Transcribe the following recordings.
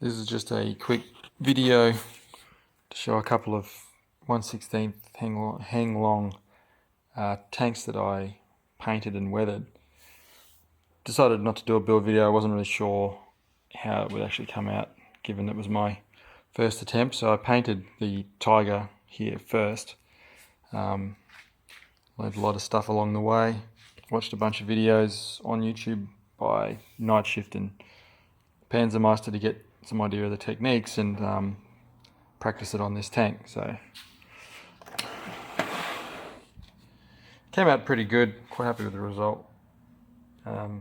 This is just a quick video to show a couple of 1/16 Heng Long tanks that I painted and weathered. Decided not to do a build video. I wasn't really sure how it would actually come out, given it was my first attempt. So I painted the Tiger here first. Learned a lot of stuff along the way. Watched a bunch of videos on YouTube by Nightshift and Panzermeister to get some idea of the techniques and practice it on this tank. So came out pretty good. Quite happy with the result. As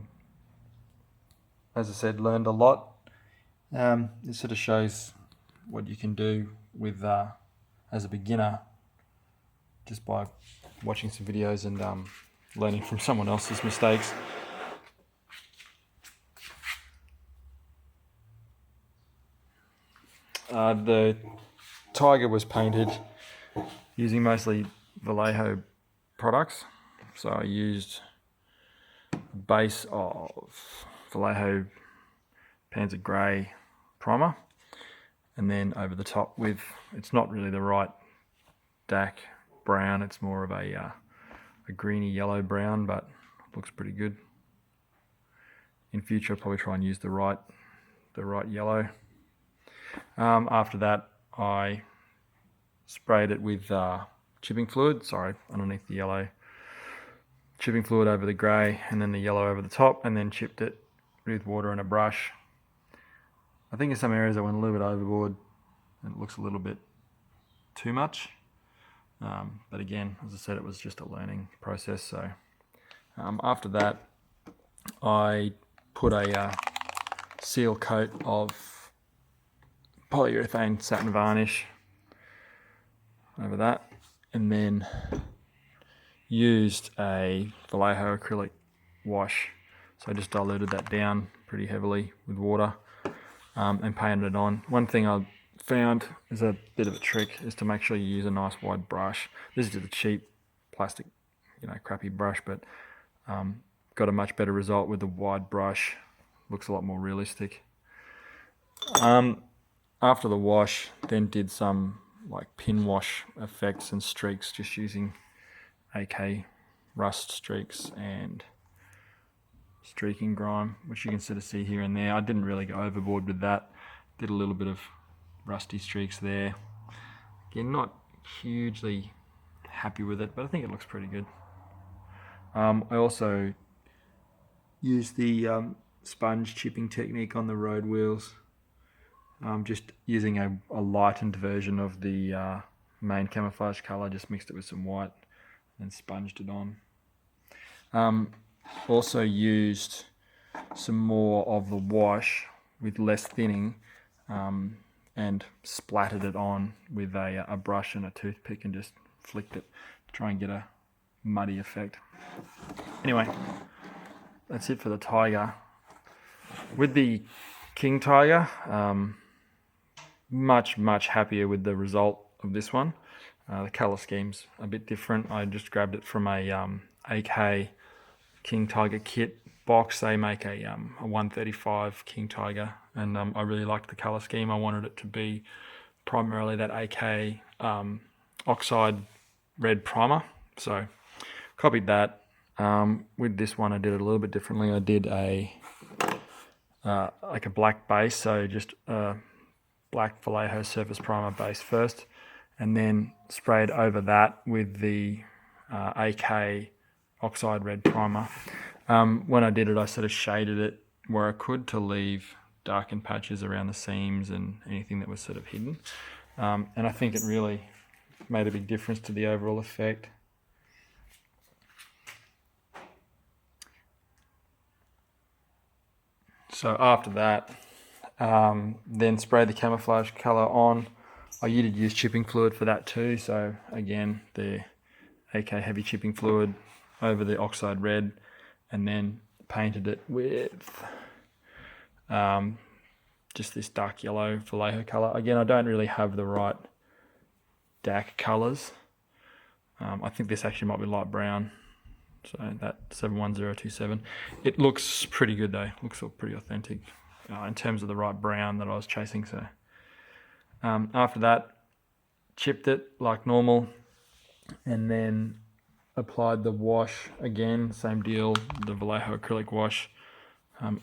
I said, learned a lot. It sort of shows what you can do with as a beginner, just by watching some videos and learning from someone else's mistakes. The Tiger was painted using mostly Vallejo products. So I used a base of Vallejo Panzer Grey primer, and then over the top with, it's not really the right DAC brown, it's more of a greeny yellow brown, but looks pretty good. In future I'll probably try and use the right yellow. After that I sprayed it with chipping fluid, underneath the yellow, chipping fluid over the grey, and then the yellow over the top, and then chipped it with water and a brush. I think in some areas I went a little bit overboard and it looks a little bit too much, but again, as I said, it was just a learning process. So after that I put a seal coat of polyurethane satin varnish over that, and then used a Vallejo acrylic wash. So I just diluted that down pretty heavily with water and painted it on. One thing I found is a bit of a trick is to make sure you use a nice wide brush. This is just a cheap plastic, crappy brush, but got a much better result with the wide brush. Looks a lot more realistic. After the wash, then did some like pin wash effects and streaks, just using AK rust streaks and streaking grime, which you can sort of see here and there. I didn't really go overboard with that. Did a little bit of rusty streaks there. Again, not hugely happy with it, but I think it looks pretty good. I also used the sponge chipping technique on the road wheels. Just using a lightened version of the main camouflage colour, just mixed it with some white and sponged it on. Also used some more of the wash with less thinning and splattered it on with a brush and a toothpick and just flicked it to try and get a muddy effect. Anyway, that's it for the Tiger. With the King Tiger, much happier with the result of this one. The colour scheme's a bit different. I just grabbed it from a AK King Tiger kit box. They make a 135 King Tiger, and I really liked the colour scheme. I wanted it to be primarily that AK oxide red primer, so copied that. With this one I did it a little bit differently. I did like a black base, so just black Vallejo surface primer base first, and then sprayed over that with the AK oxide red primer. When I did it, I sort of shaded it where I could to leave darkened patches around the seams and anything that was sort of hidden. And I think it really made a big difference to the overall effect. So after that, then sprayed the camouflage colour on. I did use chipping fluid for that too, so again the AK heavy chipping fluid over the oxide red, and then painted it with just this dark yellow Vallejo colour. Again, I don't really have the right DAC colours. I think this actually might be light brown, so that 71027. It looks pretty good though, looks all pretty authentic. in terms of the right brown that I was chasing. So after that, chipped it like normal, and then applied the wash again, same deal, the Vallejo acrylic wash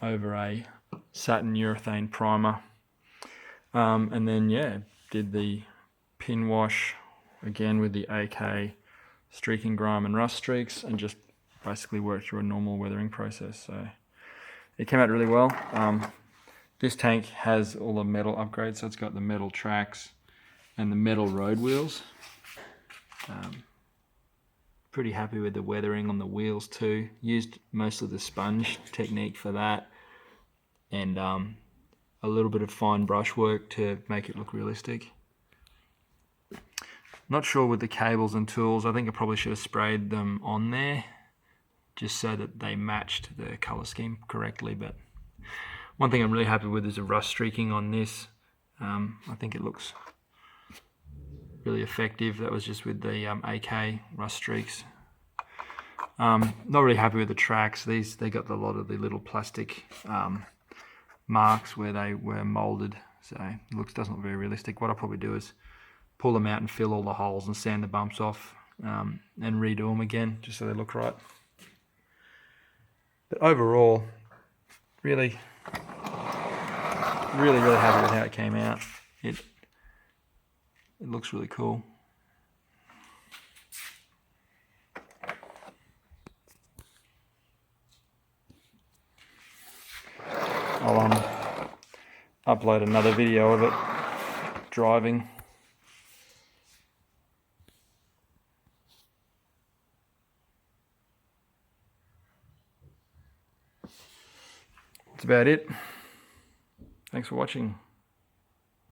over a satin urethane primer, and then did the pin wash again with the AK streaking grime and rust streaks, and just basically worked through a normal weathering process. So it came out really well. This tank has all the metal upgrades, so it's got the metal tracks and the metal road wheels. Pretty happy with the weathering on the wheels too. Used mostly the sponge technique for that, and a little bit of fine brush work to make it look realistic. Not sure with the cables and tools. I think I probably should have sprayed them on there just so that they matched the color scheme correctly. But one thing I'm really happy with is the rust streaking on this. I think it looks really effective. That was just with the AK rust streaks. Not really happy with the tracks. They got a lot of the little plastic marks where they were molded, so it doesn't look very realistic. What I'll probably do is pull them out and fill all the holes and sand the bumps off, and redo them again just so they look right. But overall, really happy with how it came out. It looks really cool. I'll upload another video of it driving. That's about it. Thanks for watching.